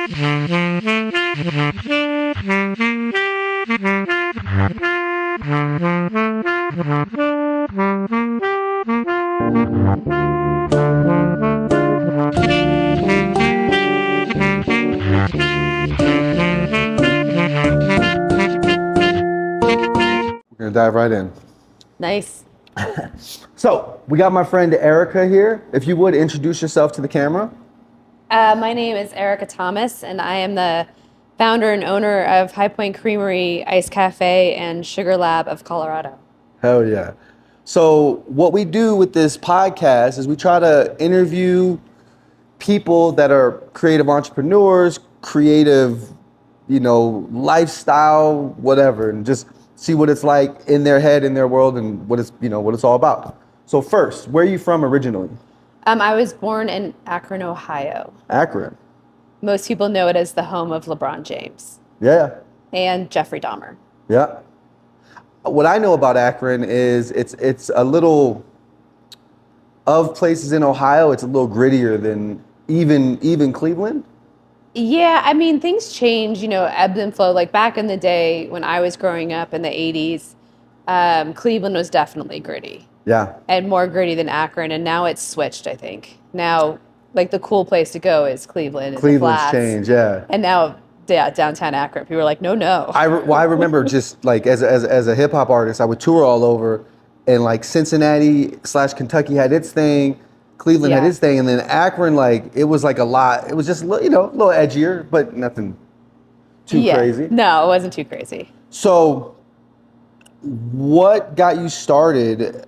We're gonna dive right in. Nice. So we got my friend Erika here. If you would introduce yourself to the camera. My name is Erika Thomas, and I am the founder and owner of High Point Creamery, Ice Cafe, and Sugar Lab of Colorado. Hell yeah. So what we do with this podcast is we try to interview people that are creative entrepreneurs, creative, lifestyle, whatever, and just see what it's like in their head, in their world, and what it's all about. So first, where are you from originally? I was born in Akron, Ohio. Akron. Most people know it as the home of LeBron James. Yeah. And Jeffrey Dahmer. Yeah. What I know about Akron is it's a little, of places in Ohio, it's a little grittier than even Cleveland. Yeah, I mean, things change, ebb and flow. Like back in the day when I was growing up in the 80s, Cleveland was definitely gritty. Yeah. And more gritty than Akron. And now it's switched, I think. Now, like the cool place to go is Cleveland. Cleveland's changed, yeah. And now, yeah, downtown Akron, people are like, no. I remember just like as a hip hop artist, I would tour all over, and like Cincinnati/Kentucky had its thing, Cleveland had its thing, and then Akron, like it was like a lot. It was just a little edgier, but nothing too crazy. No, it wasn't too crazy. So, what got you started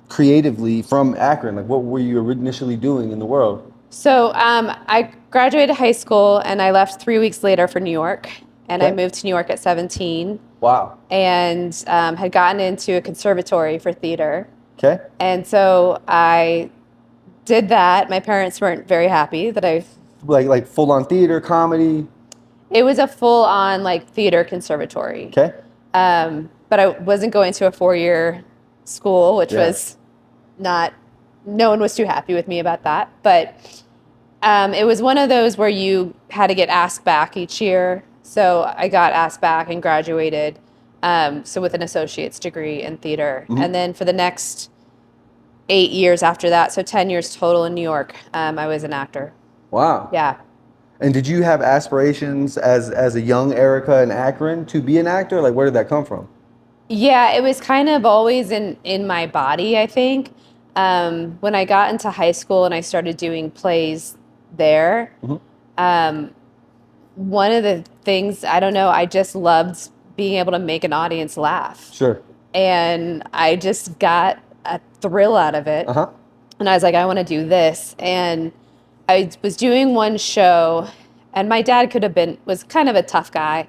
creatively from Akron? Like, what were you initially doing in the world? So I graduated high school and I left 3 weeks later for New York. And I moved to New York at 17. Wow. And had gotten into a conservatory for theater. Okay. And so I did that. My parents weren't very happy that I... Like full-on theater, comedy? It was a full-on like theater conservatory. Okay. But I wasn't going to a 4-year school, which was not... No one was too happy with me about that. But it was one of those where you had to get asked back each year. So I got asked back and graduated. So with an associate's degree in theater. Mm-hmm. And then for the next 8 years after that, so 10 years total in New York, I was an actor. Wow. Yeah. And did you have aspirations as a young Erika in Akron to be an actor? Like, where did that come from? Yeah, it was kind of always in my body, I think. When I got into high school and I started doing plays there, one of the things, I don't know, I just loved being able to make an audience laugh. Sure. And I just got a thrill out of it. Uh-huh. And I was like, I want to do this. And I was doing one show, and my dad was kind of a tough guy.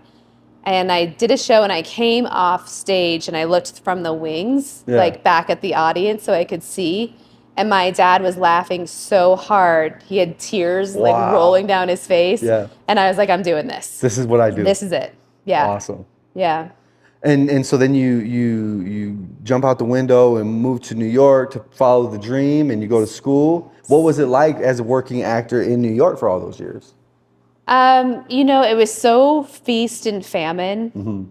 And I did a show, and I came off stage, and I looked from the wings, like back at the audience so I could see. And my dad was laughing so hard. He had tears like rolling down his face. Yeah. And I was like, I'm doing this. This is what I do. This is it. Yeah. Awesome. Yeah. And so then you jump out the window and move to New York to follow the dream, and you go to school. What was it like as a working actor in New York for all those years? It was so feast and famine. Mm-hmm.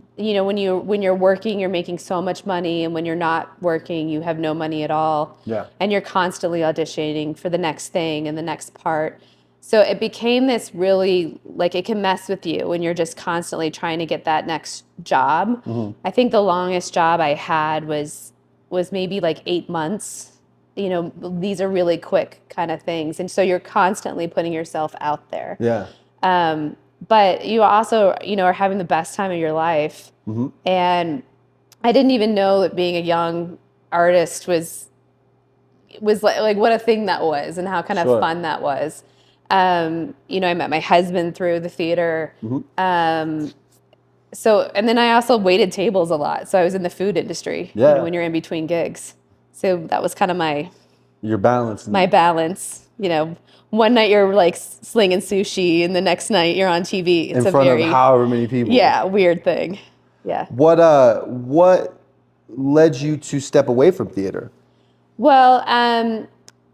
When you're working, you're making so much money, and when you're not working, you have no money at all. Yeah. And you're constantly auditioning for the next thing and the next part. So it became this really, like, it can mess with you when you're just constantly trying to get that next job. Mm-hmm. I think the longest job I had was maybe like 8 months. These are really quick kind of things. And so you're constantly putting yourself out there. Yeah. But you also, are having the best time of your life. Mm-hmm. And I didn't even know that being a young artist was like what a thing that was and how kind of fun that was. I met my husband through the theater. Mm-hmm. And then I also waited tables a lot. So I was in the food industry, when you're in between gigs. So that was kind of your balance. My balance, One night you're like slinging sushi, and the next night you're on TV. It's in front of however many people. Yeah, weird thing. Yeah. What led you to step away from theater? Well,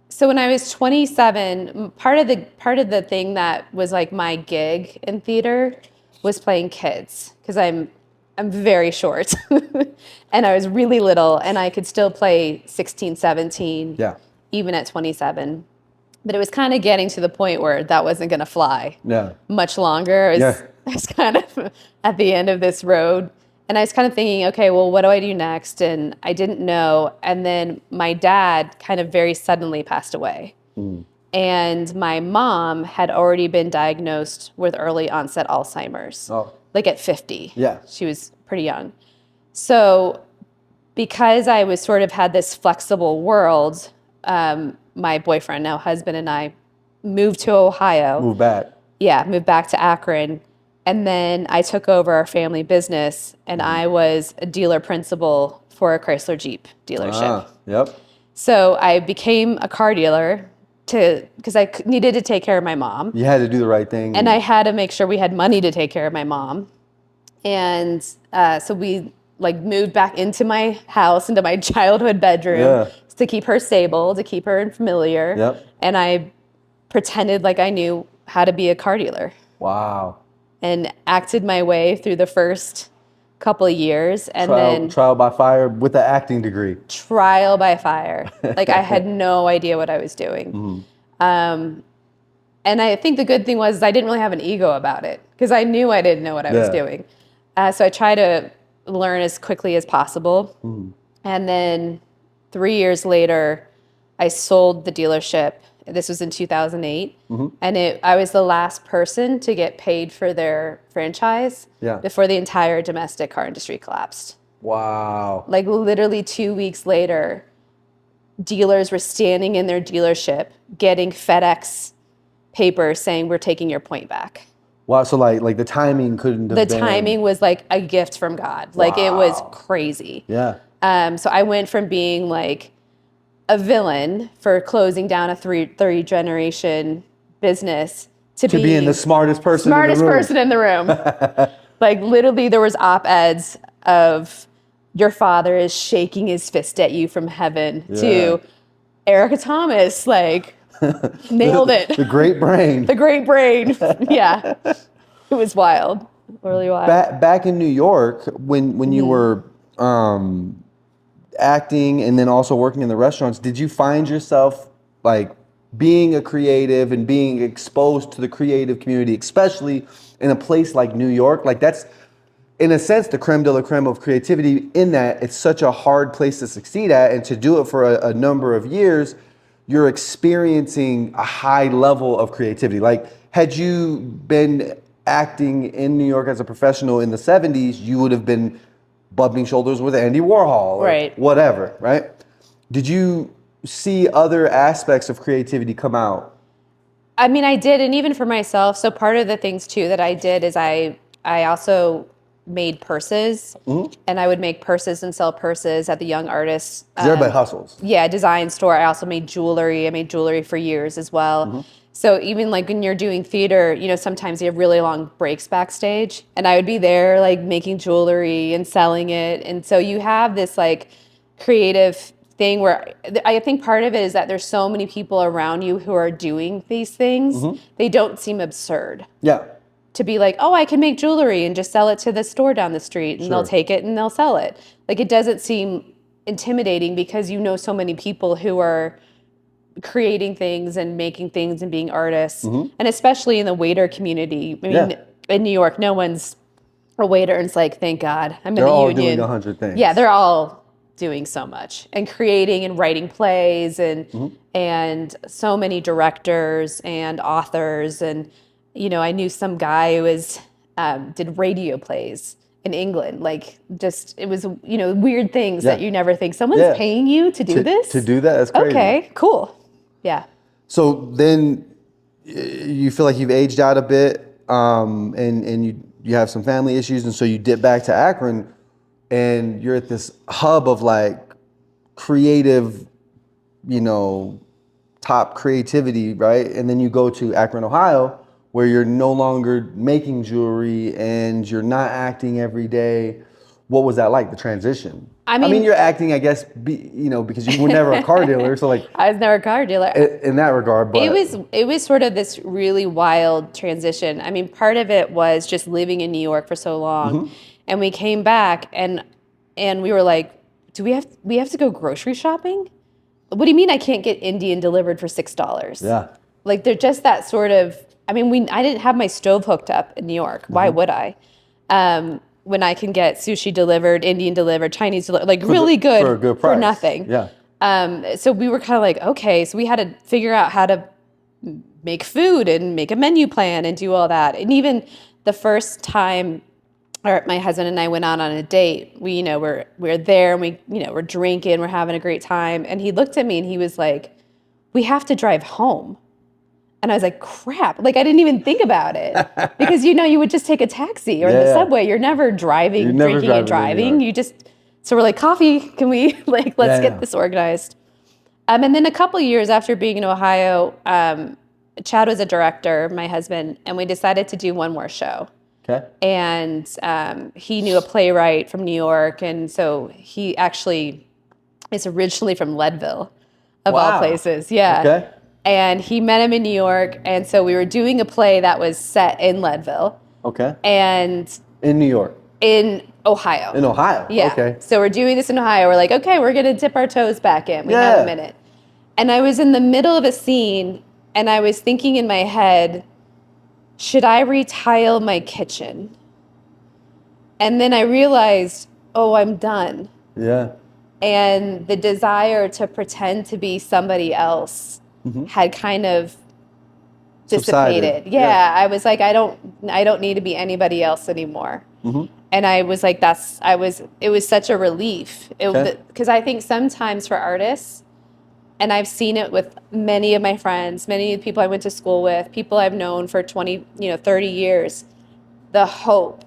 So when I was 27, part of the thing that was like my gig in theater was playing kids, because I'm very short and I was really little, and I could still play 16, 17, Yeah. even at 27. But it was kind of getting to the point where that wasn't going to fly much longer. I was kind of at the end of this road. And I was kind of thinking, okay, well, what do I do next? And I didn't know. And then my dad kind of very suddenly passed away. And my mom had already been diagnosed with early onset Alzheimer's, like at 50. Yeah. She was pretty young. So because I was sort of had this flexible world, my boyfriend, now husband, and I moved to Ohio. Moved back. Yeah, moved back to Akron. And then I took over our family business, and I was a dealer principal for a Chrysler Jeep dealership. Yep. So I became a car dealer because I needed to take care of my mom. You had to do the right thing. And I had to make sure we had money to take care of my mom. And so we like moved back into my house, into my childhood bedroom to keep her stable, to keep her familiar. Yep. And I pretended like I knew how to be a car dealer. Wow. And acted my way through the first couple of years, and then trial by fire with an acting degree. Trial by fire. Like I had no idea what I was doing. And I think the good thing was I didn't really have an ego about it, because I knew I didn't know what I was doing. So I tried to learn as quickly as possible. And then 3 years later, I sold the dealership. This was in 2008. And I was the last person to get paid for their franchise before the entire domestic car industry collapsed. Wow. Like literally 2 weeks later, dealers were standing in their dealership getting FedEx papers saying, we're taking your point back. Wow. So like the timing couldn't have been. The timing was like a gift from God. Like it was crazy. Yeah. So I went from being like a villain for closing down a three generation business to being the smartest person in the room. Like literally there was op-eds of your father is shaking his fist at you from heaven to Erika Thomas, like nailed it. The great brain. The great brain. Yeah. It was wild. Really wild. Back in New York, when you were acting and then also working in the restaurants, did you find yourself like being a creative and being exposed to the creative community, especially in a place like New York? Like that's, in a sense, the creme de la creme of creativity, in that it's such a hard place to succeed at, and to do it for a number of years, you're experiencing a high level of creativity. Like, had you been acting in New York as a professional in the 70s, you would have been bumping shoulders with Andy Warhol or whatever, right? Did you see other aspects of creativity come out? I mean, I did, and even for myself. So part of the things too that I did is I also made purses, and I would make purses and sell purses at the Young Artists. Everybody hustles. Yeah, design store. I also made jewelry. I made jewelry for years as well. So even like when you're doing theater, you know, sometimes you have really long breaks backstage, and I would be there like making jewelry and selling it. And so you have this like creative thing where I think part of it is that there's so many people around you who are doing these things. They don't seem absurd. Yeah. To be like, oh, I can make jewelry and just sell it to the store down the street, and they'll take it and they'll sell it. Like it doesn't seem intimidating, because you know so many people who are creating things and making things and being artists. And especially in the waiter community. I mean, in New York, no one's a waiter and it's like, thank God, I'm in the union. They're all doing 100 things. Yeah, they're all doing so much and creating and writing plays and so many directors and authors. And you know, I knew some guy who was did radio plays in England. Like, just it was, you know, weird things that you never think someone's paying you to do this. To do that, that's crazy. Okay, cool, yeah. So then you feel like you've aged out a bit, and you have some family issues, and so you dip back to Akron, and you're at this hub of like creative, you know, top creativity, right? And then you go to Akron, Ohio, where you're no longer making jewelry and you're not acting every day. What was that like, the transition? I I mean, mean, you're acting, I guess, because you were never a car dealer. So like I was never a car dealer. in that regard, but It was sort of this really wild transition. I mean, part of it was just living in New York for so long, and we came back and we were like, do we have to go grocery shopping? What do you mean I can't get Indian delivered for $6? yeah. Like they're just that sort of. I mean, I didn't have my stove hooked up in New York. Why would I? When I can get sushi delivered, Indian delivered, Chinese delivered, like really good for a good price. for nothing. Yeah. So we were kind of like, okay, so we had to figure out how to make food and make a menu plan and do all that. And even the first time my husband and I went out on a date, we're there and we're drinking, we're having a great time. And he looked at me and he was like, we have to drive home. And I was like, crap. Like, I didn't even think about it. Because, you would just take a taxi or the subway. You're never driving, drinking and driving. So we're like, coffee, can we, let's get this organized. And then a couple of years after being in Ohio, Chad was a director, my husband, and we decided to do one more show. Okay. And he knew a playwright from New York. And so he actually is originally from Leadville, of all places. Yeah. Okay. And he met him in New York. And so we were doing a play that was set in Leadville. Okay. And in New York. In Ohio. In Ohio. Yeah. Okay. So we're doing this in Ohio. We're like, okay, we're going to dip our toes back in. We have a minute. And I was in the middle of a scene and I was thinking in my head, should I retile my kitchen? And then I realized, oh, I'm done. Yeah. And the desire to pretend to be somebody else had kind of dissipated. Yeah, I was like, I don't need to be anybody else anymore. And I was like, it was such a relief. Because I think sometimes for artists, and I've seen it with many of my friends, many of the people I went to school with, people I've known for 20, 30 years, the hope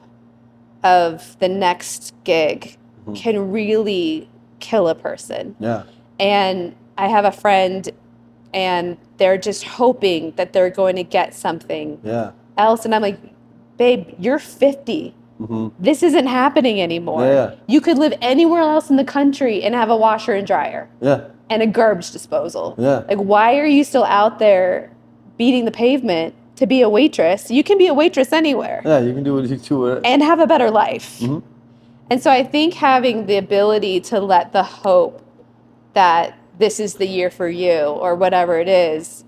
of the next gig can really kill a person. Yeah. And I have a friend and they're just hoping that they're going to get something else. And I'm like, babe, you're 50. This isn't happening anymore. Yeah. You could live anywhere else in the country and have a washer and dryer. Yeah. And a garbage disposal. Yeah. Like, why are you still out there beating the pavement to be a waitress? You can be a waitress anywhere. Yeah, you can do what you do. And have a better life. And so I think having the ability to let the hope that this is the year for you or whatever it is,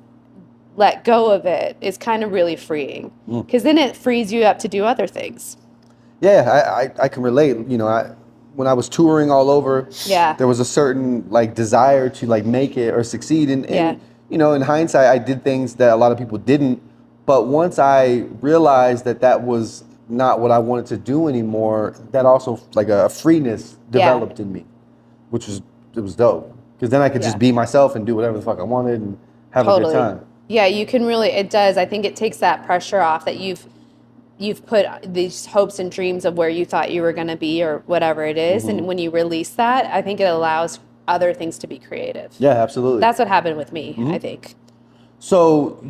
let go of it is kind of really freeing. Because then it frees you up to do other things. Yeah, I can relate. When I was touring all over, there was a certain desire to make it or succeed. And in hindsight, I did things that a lot of people didn't. But once I realized that was not what I wanted to do anymore, that also a freeness developed in me, which was dope. Because then I could just be myself and do whatever the fuck I wanted and have a good time. Yeah, you can really. It does. I think it takes that pressure off that you've put these hopes and dreams of where you thought you were going to be or whatever it is. And when you release that, I think it allows other things to be creative. Yeah, absolutely. That's what happened with me, I think. So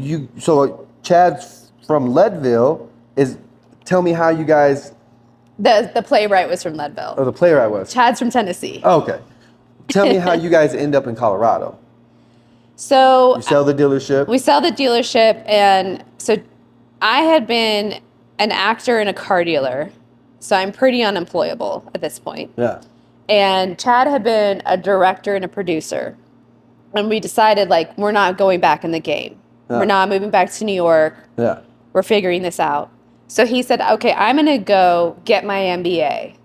Chad's from Leadville. Tell me how you guys... The playwright was from Leadville. Oh, the playwright was. Chad's from Tennessee. Oh, okay. Tell me how you guys end up in Colorado. So... You sell the dealership? We sell the dealership, and so I had been an actor and a car dealer, so I'm pretty unemployable at this point. Yeah. And Chad had been a director and a producer, and we decided we're not going back in the game. Yeah. We're not moving back to New York. Yeah. We're figuring this out. So he said, "Okay, I'm gonna go get my MBA."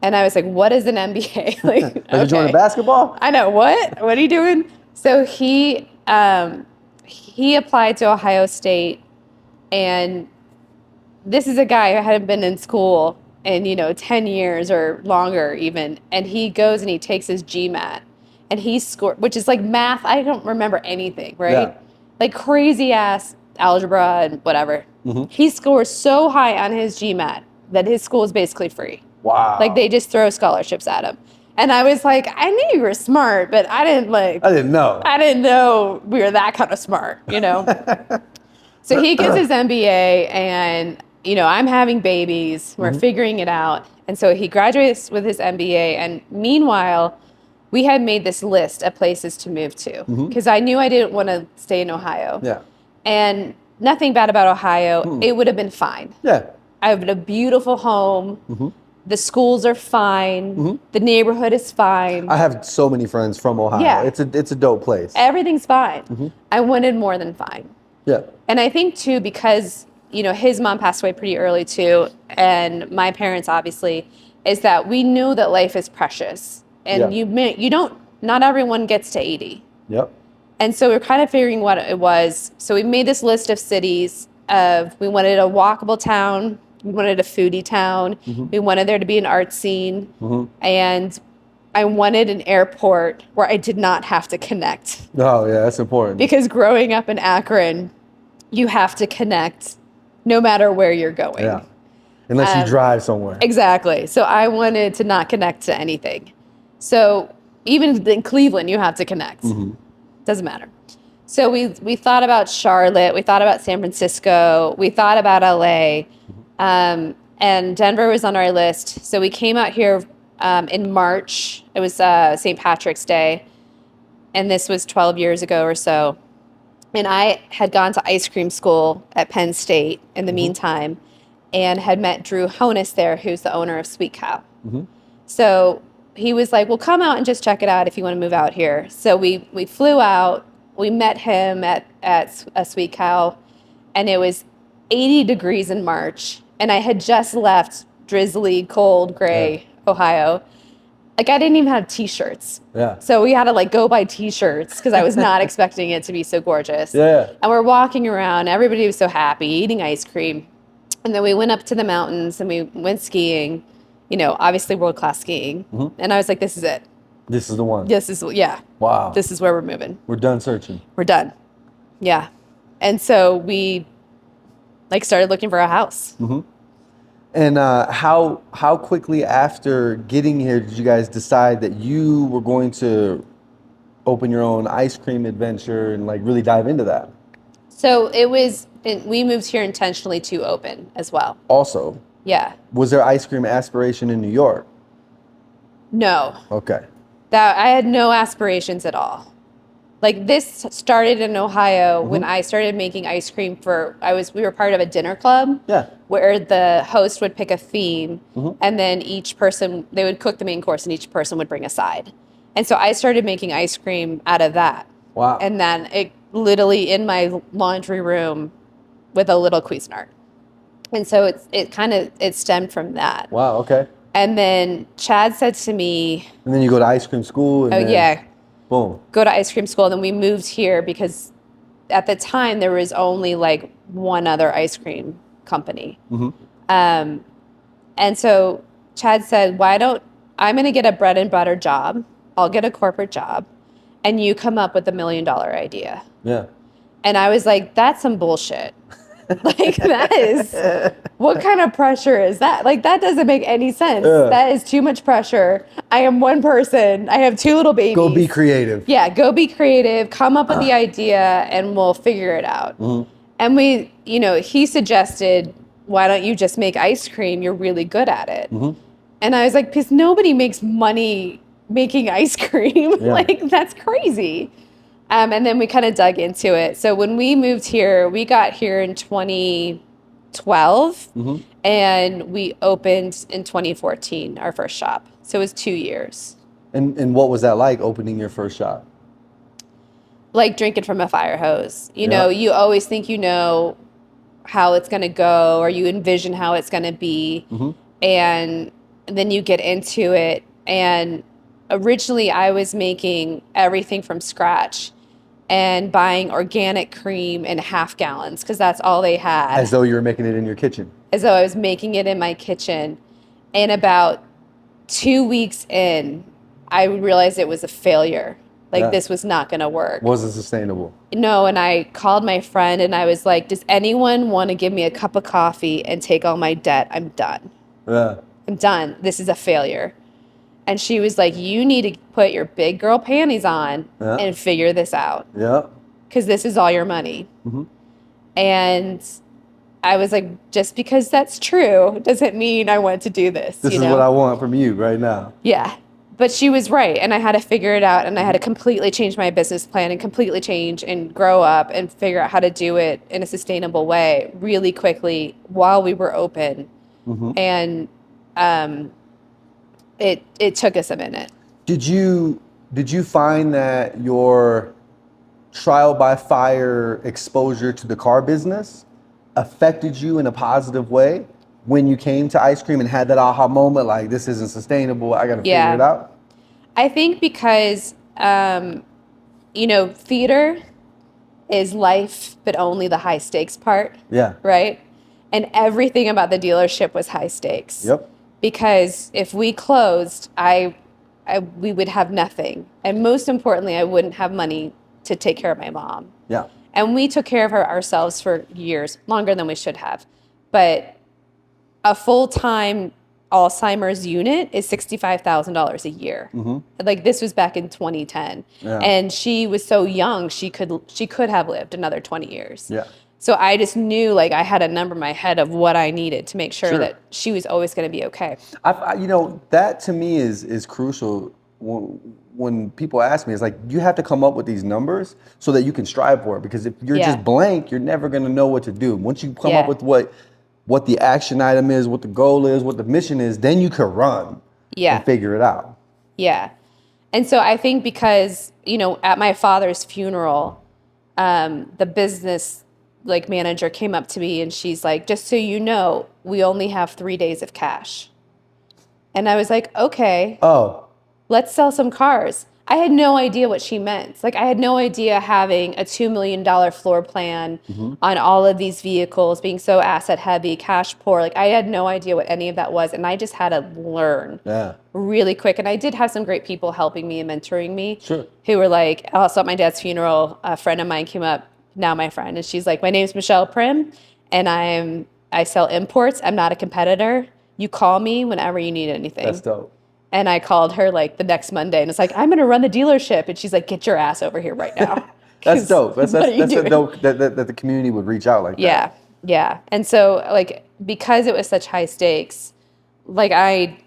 And I was like, "What is an MBA?" Are you joining basketball? I know what. What are you doing? So he applied to Ohio State, and this is a guy who hadn't been in school in 10 years or longer even, and he goes and he takes his GMAT, and he scored, which is math. I don't remember anything, right? Yeah. Crazy ass algebra and whatever. He scores so high on his GMAT that his school is basically free. Wow. They just throw scholarships at him. And I was like, I knew you were smart, but I didn't know. I didn't know we were that kind of smart, So he gets his MBA, and I'm having babies. We're figuring it out. And so he graduates with his MBA. And meanwhile, we had made this list of places to move to because I knew I didn't want to stay in Ohio. Yeah. And nothing bad about Ohio. It would have been fine. Yeah. I have a beautiful home. The schools are fine. The neighborhood is fine. I have so many friends from Ohio. Yeah. It's a dope place. Everything's fine. I wanted more than fine. Yeah. And I think too, because, his mom passed away pretty early too, and my parents obviously, is that we knew that life is precious. And not everyone gets to 80. Yep. And so we're kind of figuring what it was. So we made this list of cities we wanted a walkable town. We wanted a foodie town. We wanted there to be an art scene. And I wanted an airport where I did not have to connect. Oh, yeah, that's important. Because growing up in Akron, you have to connect no matter where you're going. Yeah. Unless you drive somewhere. Exactly. So I wanted to not connect to anything. So even in Cleveland, you have to connect. Doesn't matter. So we thought about Charlotte. We thought about San Francisco. We thought about LA. And Denver was on our list. So we came out here in March. It was St. Patrick's Day. And this was 12 years ago or so. And I had gone to ice cream school at Penn State in the meantime and had met Drew Honus there, who's the owner of Sweet Cow. So he was like, well, come out and just check it out if you want to move out here. So we flew out. We met him at a Sweet Cow, and it was 80 degrees in March. And I had just left drizzly, cold, gray Ohio. Like, I didn't even have T-shirts. Yeah. So we had to, go buy T-shirts because I was not expecting it to be so gorgeous. Yeah. And we're walking around. Everybody was so happy, eating ice cream. And then we went up to the mountains, and we went skiing, obviously world-class skiing. And I was like, this is it. This is the one. Wow. This is where we're moving. We're done searching. We're done. Yeah. And so we, started looking for a house. And how quickly after getting here did you guys decide that you were going to open your own ice cream adventure and really dive into that? So we moved here intentionally to open as well. Also? Yeah. Was there ice cream aspiration in New York? No. Okay. That I had no aspirations at all. This started in Ohio when I started making ice cream we were part of a dinner club. Yeah. Where the host would pick a theme and then they would cook the main course and each person would bring a side. And so I started making ice cream out of that. Wow. And then it literally in my laundry room with a little Cuisinart. And so it stemmed from that. Wow, okay. And then Chad said to me... And then you go to ice cream school and yeah. Boom. Go to ice cream school. And then we moved here because at the time there was only one other ice cream company. And so Chad said, I'm going to get a bread and butter job. I'll get a corporate job. And you come up with $1 million idea. Yeah. And I was like, that's some bullshit. That is, what kind of pressure is that? That doesn't make any sense. That is too much pressure. I am one person. I have 2 little babies. Go be creative. Yeah, go be creative. Come up with the idea and we'll figure it out. And he suggested, why don't you just make ice cream? You're really good at it. And I was like, because nobody makes money making ice cream. Yeah. That's crazy. And then we kind of dug into it. So when we moved here, we got here in 2012 and we opened in 2014, our first shop. So it was 2 years. And what was that like, opening your first shop? Like drinking from a fire hose. You know, you always think you know how it's going to go or you envision how it's going to be. And then you get into it. And originally I was making everything from scratch and buying organic cream in half gallons because that's all they had. As though you were making it in your kitchen. As though I was making it in my kitchen. And about 2 weeks in, I realized it was a failure. This was not going to work. Wasn't sustainable. No, and I called my friend and I was like, does anyone want to give me a cup of coffee and take all my debt? I'm done. Yeah. I'm done. This is a failure. And she was like, you need to put your big girl panties on and figure this out. Yeah. Because this is all your money. And I was like, just because that's true doesn't mean I want to do this. This is what I want from you right now. Yeah. But she was right. And I had to figure it out. And I had to completely change my business plan and completely change and grow up and figure out how to do it in a sustainable way really quickly while we were open. And it took us a minute. Did you find that your trial by fire exposure to the car business affected you in a positive way when you came to ice cream and had that aha moment, like, this isn't sustainable, I got to figure it out? I think because, theater is life, but only the high stakes part. Yeah. Right? And everything about the dealership was high stakes. Yep. Because if we closed, we would have nothing. And most importantly, I wouldn't have money to take care of my mom. Yeah. And we took care of her ourselves for years, longer than we should have. But a full-time Alzheimer's unit is $65,000 a year. Like, this was back in 2010. Yeah. And she was so young, she could have lived another 20 years. Yeah. So I just knew, like, I had a number in my head of what I needed to make sure that she was always going to be okay. That to me is crucial. When people ask me, it's like, you have to come up with these numbers so that you can strive for it. Because if you're just blank, you're never going to know what to do. Once you come up with what the action item is, what the goal is, what the mission is, then you can run and figure it out. Yeah. And so I think because, at my father's funeral, the business manager came up to me and she's like, just so you know, we only have 3 days of cash. And I was like, okay. Oh. Let's sell some cars. I had no idea what she meant. Like, I had no idea having a $2 million floor plan on all of these vehicles, being so asset heavy, cash poor. Like, I had no idea what any of that was. And I just had to learn really quick. And I did have some great people helping me and mentoring me who were like, also at my dad's funeral, a friend of mine came up, now my friend, and she's like, my name's Michelle Prim, and I sell imports. I'm not a competitor. You call me whenever you need anything. That's dope. And I called her the next Monday, and it's like, I'm going to run the dealership. And she's like, get your ass over here right now. That's dope. That's dope that the community would reach out like that. Yeah. And so, because it was such high stakes, I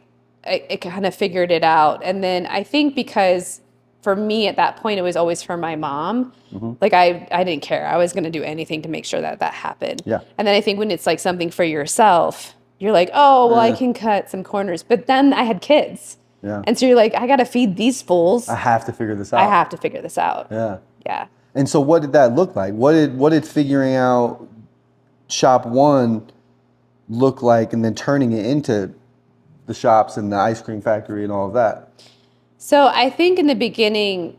kind of figured it out. And then I think because for me at that point, it was always for my mom. I didn't care. I was going to do anything to make sure that happened. Yeah. And then I think when it's something for yourself, you're like, oh, well, I can cut some corners. But then I had kids. Yeah. And so you're like, I got to feed these fools. I have to figure this out. Yeah. Yeah. And so what did that look like? What did figuring out shop one look like, and then turning it into the shops and the ice cream factory and all of that? So I think in the beginning,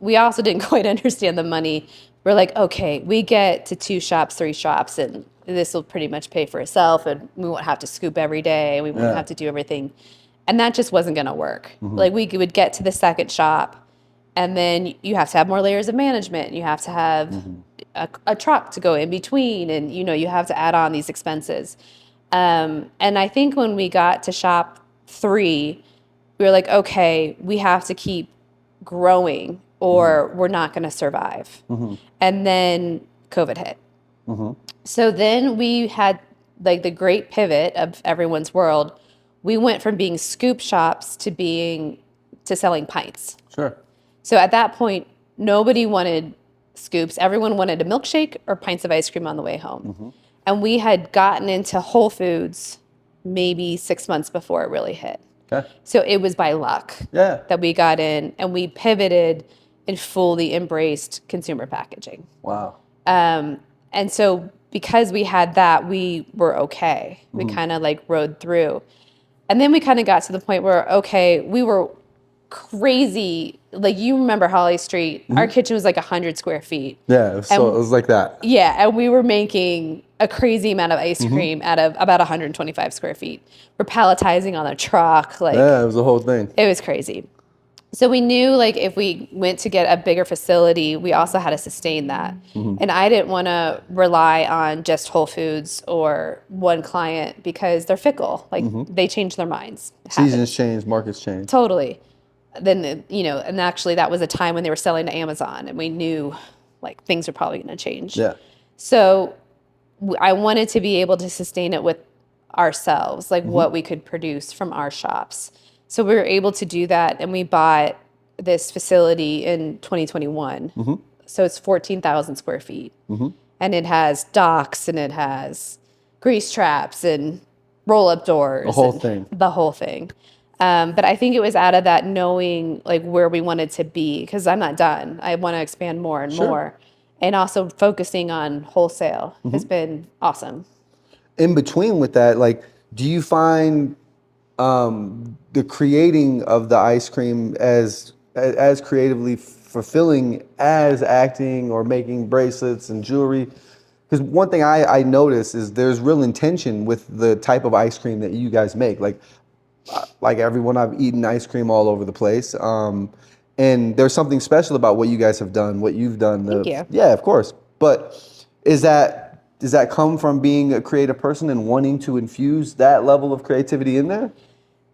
we also didn't quite understand the money. We're like, okay, we get to 2 shops, 3 shops, and this will pretty much pay for itself, and we won't have to scoop every day. We won't have to do everything. And that just wasn't going to work. We would get to the second shop, and then you have to have more layers of management. You have to have a truck to go in between, and, you have to add on these expenses. And I think when we got to shop 3, we were like, okay, we have to keep growing or we're not going to survive. And then COVID hit. So then we had the great pivot of everyone's world. We went from being scoop shops to selling pints. Sure. So at that point, nobody wanted scoops. Everyone wanted a milkshake or pints of ice cream on the way home. And we had gotten into Whole Foods maybe 6 months before it really hit. Okay. So it was by luck that we got in, and we pivoted and fully embraced consumer packaging. Wow. And so because we had that, we were okay. We kind of rode through. And then we kind of got to the point where, okay, we were crazy. You remember Holly Street, our kitchen was 100 square feet. Yeah, it was like that. Yeah, and we were making a crazy amount of ice cream out of about 125 square feet. We're palletizing on a truck. Yeah, it was the whole thing. It was crazy. So we knew if we went to get a bigger facility, we also had to sustain that. And I didn't want to rely on just Whole Foods or one client because they're fickle. They change their minds. Seasons change, markets change. Totally. Then, and actually that was a time when they were selling to Amazon, and we knew things were probably going to change. Yeah. So I wanted to be able to sustain it with ourselves, like what we could produce from our shops. So we were able to do that, and we bought this facility in 2021. So it's 14,000 square feet. And it has docks, and it has grease traps and roll-up doors. The whole thing. The whole thing. But I think it was out of that knowing like where we wanted to be, because I'm not done. I want to expand more and more. And also focusing on wholesale has been awesome. In between with that, like, do you find the creating of the ice cream as creatively fulfilling as acting or making bracelets and jewelry? Because one thing I notice is there's real intention with the type of ice cream that you guys make. Like everyone, I've eaten ice cream all over the place. And there's something special about what you guys have done, what you've done. Thank you. Yeah, of course. But does that come from being a creative person and wanting to infuse that level of creativity in there?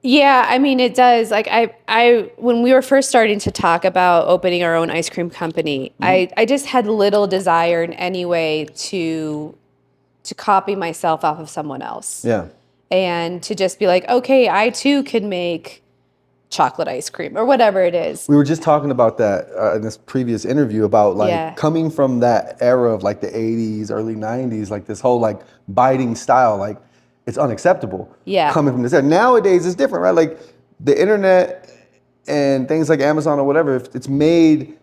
Yeah, I mean, it does. Like I when we were first starting to talk about opening our own ice cream company, I just had little desire in any way to copy myself off of someone else. Yeah. And to just be like, okay, I too could make chocolate ice cream or whatever it is. We were just talking about that in this previous interview about like coming from that era of like the 80s, early 90s, like this whole like biting style, like it's unacceptable. Yeah. Coming from this era. Nowadays it's different, right? Like the internet and things like Amazon or whatever, if it's made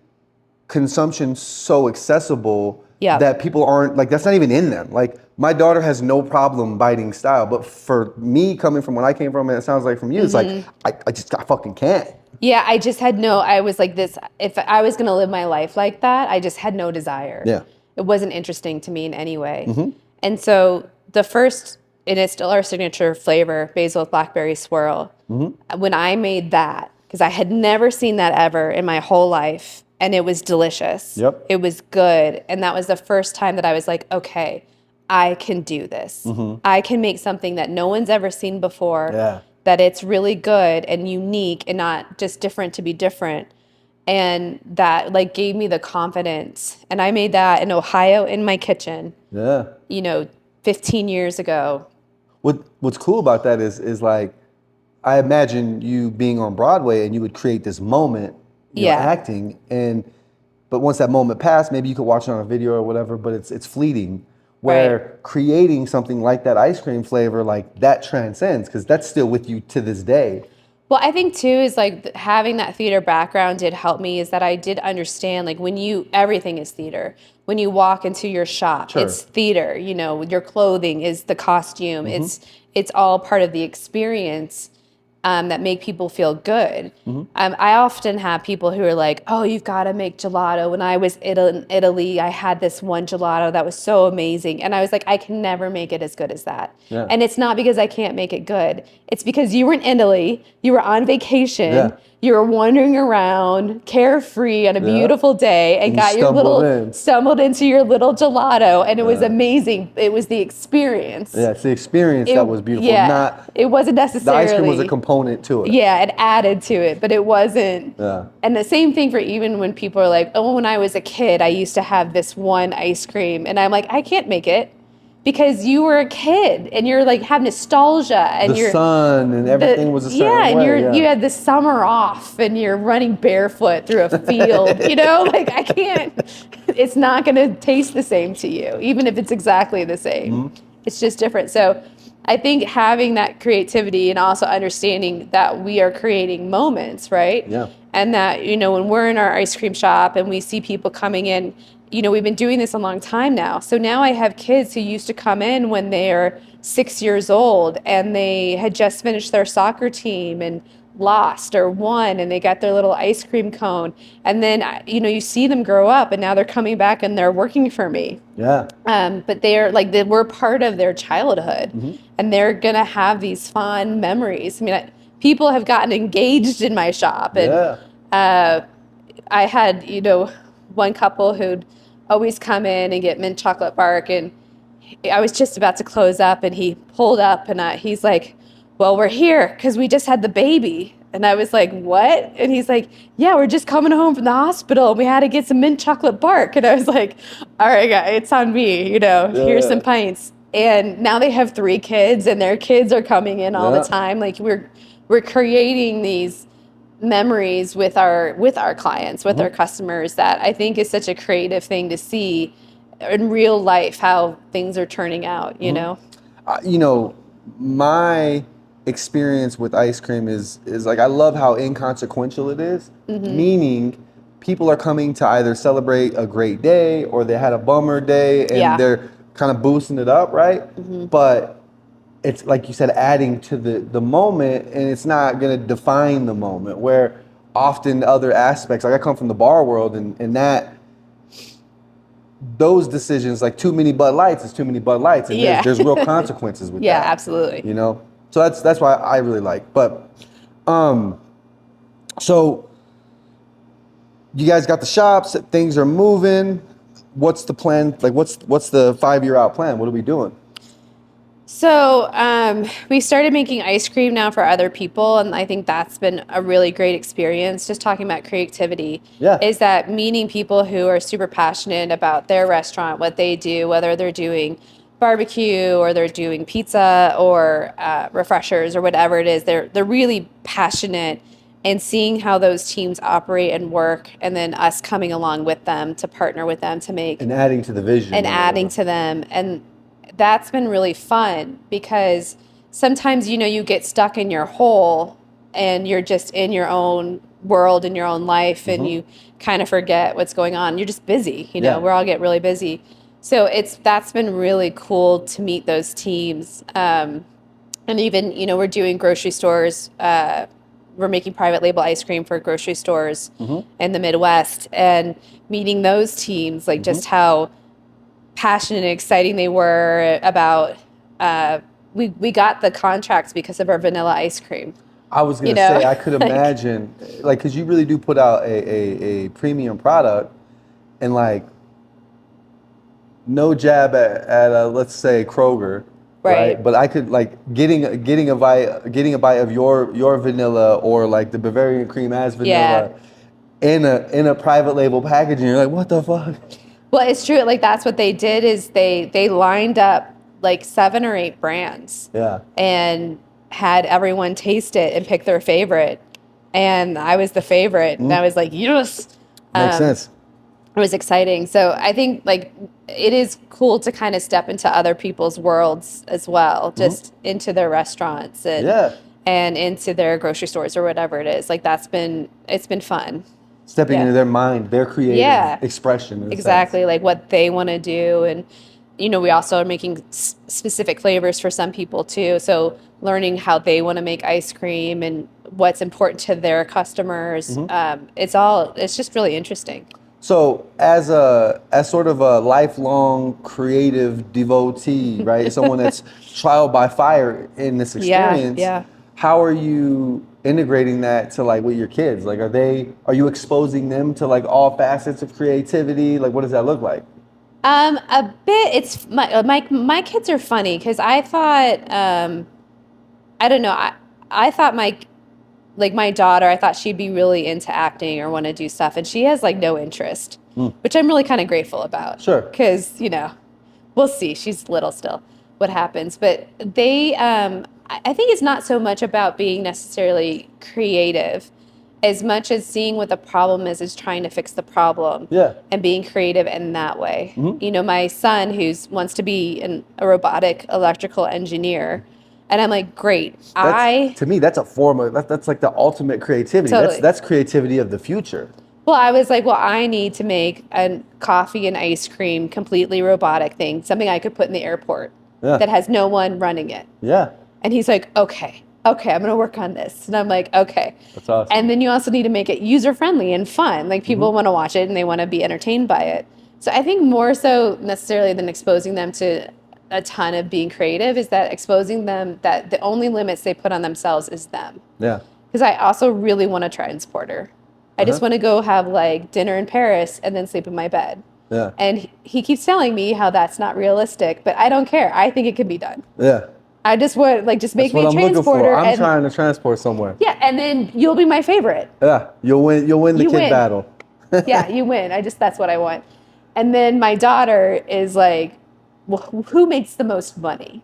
consumption so accessible that people aren't like, that's not even in them. Like my daughter has no problem biting style, but for me coming from when I came from, and it sounds like from you, it's like, I fucking can't. Yeah, I was like this, if I was going to live my life like that, I just had no desire. Yeah. It wasn't interesting to me in any way. And so the first, and it's still our signature flavor, basil with blackberry swirl. When I made that, because I had never seen that ever in my whole life, and it was delicious. It was good. And that was the first time that I was like, okay, I can do this. I can make something that no one's ever seen before, that it's really good and unique and not just different to be different. And that like gave me the confidence. And I made that in Ohio in my kitchen, 15 years ago. What's cool about that is like, I imagine you being on Broadway and you would create this moment, you know, acting, but once that moment passed, maybe you could watch it on a video or whatever, but it's fleeting. Where creating something like that ice cream flavor, like that transcends, because that's still with you to this day. Well, I think too is like having that theater background did help me, is that I did understand like everything is theater. When you walk into your shop, it's theater, your clothing is the costume. It's all part of the experience. That make people feel good. I often have people who are like, oh, you've got to make gelato. When I was in Italy, I had this one gelato that was so amazing. And I was like, I can never make it as good as that. And it's not because I can't make it good. It's because you were in Italy, you were on vacation, you were wandering around carefree on a beautiful day and got stumbled into your little gelato, and it was amazing. It was the experience. Yeah, it's the experience that was beautiful. Yeah, it wasn't necessarily. The ice cream was a component to it. Yeah, it added to it, but it wasn't. Yeah. And the same thing for even when people are like, oh, when I was a kid, I used to have this one ice cream, and I'm like, I can't make it. Because you were a kid and you're like have nostalgia and the sun and everything was a certain way. And you had the summer off and you're running barefoot through a field. Like I can't. It's not going to taste the same to you, even if it's exactly the same. It's just different. So I think having that creativity and also understanding that we are creating moments, right? Yeah. And that when we're in our ice cream shop and we see people coming in. We've been doing this a long time now. So now I have kids who used to come in when they're 6 years old and they had just finished their soccer team and lost or won, and they got their little ice cream cone. And then, you see them grow up and now they're coming back and they're working for me. Yeah. But we're part of their childhood and they're going to have these fond memories. I mean, people have gotten engaged in my shop, and I had, one couple who'd always come in and get mint chocolate bark, and I was just about to close up and he pulled up and he's like, well, we're here because we just had the baby. And I was like, what? And he's like, yeah, we're just coming home from the hospital. And we had to get some mint chocolate bark. And I was like, all right, guys, it's on me. Here's some pints. And now they have 3 kids, and their kids are coming in all the time. Like we're creating these memories with our clients, with our customers, that I think is such a creative thing to see in real life, how things are turning out, you know? My experience with ice cream is like, I love how inconsequential it is, meaning people are coming to either celebrate a great day or they had a bummer day and they're kind of boosting it up, right? But it's like you said, adding to the moment, and it's not going to define the moment, where often other aspects, like I come from the bar world, and that those decisions, like too many Bud Lights is too many Bud Lights, and there's real consequences with that. Yeah, absolutely. So that's why I really like. But so you guys got the shops, things are moving. What's the plan? Like, what's the 5-year out plan? What are we doing? So we started making ice cream now for other people, and I think that's been a really great experience. Just talking about creativity, is that meeting people who are super passionate about their restaurant, what they do, whether they're doing barbecue or they're doing pizza or refreshers or whatever it is. They're really passionate, and seeing how those teams operate and work, and then us coming along with them to partner with them to make and adding to the vision and adding to them. And that's been really fun, because sometimes, you get stuck in your hole and you're just in your own world, in your own life, and you kind of forget what's going on. You're just busy, we're all get really busy. So that's been really cool to meet those teams. And even, we're doing grocery stores. We're making private label ice cream for grocery stores in the Midwest, and meeting those teams, like just how passionate and exciting they were about, we got the contracts because of our vanilla ice cream. I was going to say, I could imagine, like, because you really do put out a premium product, and like, no jab at let's say Kroger, right? But I could, like, getting a bite of your vanilla, or like the Bavarian cream as vanilla in a private label packaging. You're like, what the fuck? Well, it's true. Like, that's what they did, is they lined up like 7 or 8 brands. And had everyone taste it and pick their favorite. And I was the favorite. And I was like, yes. Makes sense. It was exciting. So I think, like, it is cool to kind of step into other people's worlds as well, just into their restaurants and into their grocery stores or whatever it is. Like, it's been fun. Stepping into their mind, their creative expression. Exactly, like what they want to do. And, we also are making specific flavors for some people too. So learning how they want to make ice cream and what's important to their customers. It's just really interesting. So as sort of a lifelong creative devotee, right? Someone that's trial by fire in this experience. How are you integrating that to, like, with your kids? Like, are you exposing them to, like, all facets of creativity? Like, what does that look like? A bit. It's my kids are funny, because I thought, I don't know. I thought my daughter, I thought she'd be really into acting or want to do stuff, and she has, like, no interest, which I'm really kind of grateful about. Sure. Because, we'll see. She's little still, what happens. But I think it's not so much about being necessarily creative as much as seeing what the problem is trying to fix the problem and being creative in that way. My son, who wants to be a robotic electrical engineer, and I'm like, great. To me, that's a form of, that's like the ultimate creativity. Totally. That's creativity of the future. Well, I was like, I need to make a coffee and ice cream completely robotic thing, something I could put in the airport that has no one running it. And he's like, okay, I'm going to work on this. And I'm like, okay. That's awesome. And then you also need to make it user-friendly and fun. Like, people want to watch it and they want to be entertained by it. So I think more so necessarily than exposing them to a ton of being creative, is that exposing them that the only limits they put on themselves is them. Because I also really want a transporter. I just want to go have, like, dinner in Paris and then sleep in my bed. And he keeps telling me how that's not realistic, but I don't care. I think it can be done. I just want, like, just make That's what me a I'm looking for. transporter. I'm trying to transport somewhere. Yeah, and then you'll be my favorite. Yeah, you'll win the You kid win. battle. Yeah, you win. That's what I want. And then my daughter is like, well, who makes the most money?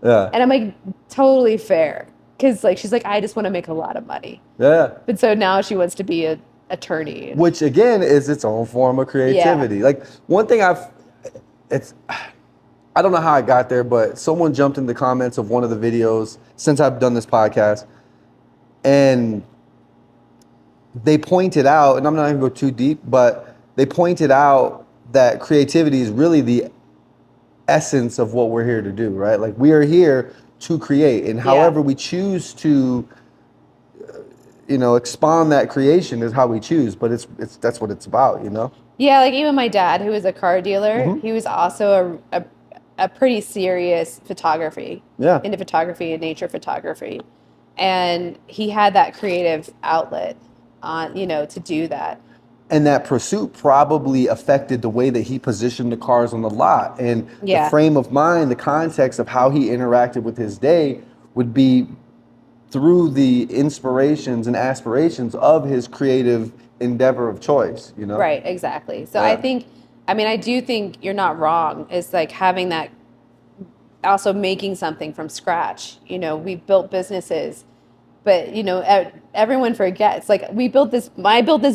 Yeah. And I'm like, totally fair. Because, like, she's like, I just want to make a lot of money. Yeah. But so now she wants to be an attorney. Which, again, is its own form of creativity. Yeah. Like, one thing I don't know how I got there, but someone jumped in the comments of one of the videos since I've done this podcast, and they pointed out, and I'm not going to go too deep, but they pointed out that creativity is really the essence of what we're here to do, right? Like, we are here to create, and however we choose to, expand that creation is how we choose, but that's what it's about, Yeah, like even my dad, who was a car dealer, he was also a pretty serious into photography and nature photography. And he had that creative outlet to do that. And that pursuit probably affected the way that he positioned the cars on the lot. And the frame of mind, the context of how he interacted with his day would be through the inspirations and aspirations of his creative endeavor of choice, Right, exactly. So I do think you're not wrong. It's like having that, also making something from scratch. We built businesses, but everyone forgets. Like I built this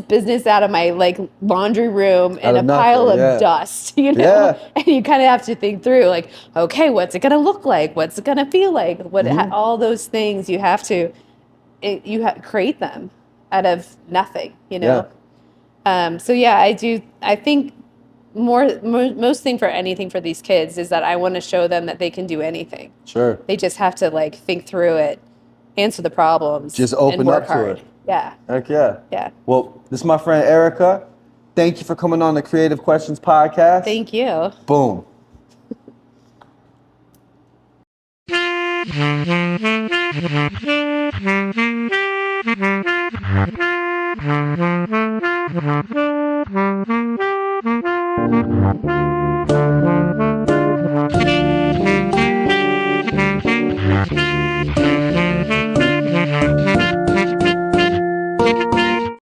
business out of my like laundry room and a pile of dust, and you kind of have to think through like, okay, what's it going to look like? What's it going to feel like? All those things you have to create them out of nothing, I think most thing for anything for these kids is that I want to show them that they can do anything. Sure. They just have to like think through it, answer the problems, just open up to hard. it. Yeah. Heck yeah. Yeah. Well, this is my friend Erika. Thank you for coming on the Creative Questions podcast. Thank you. Boom.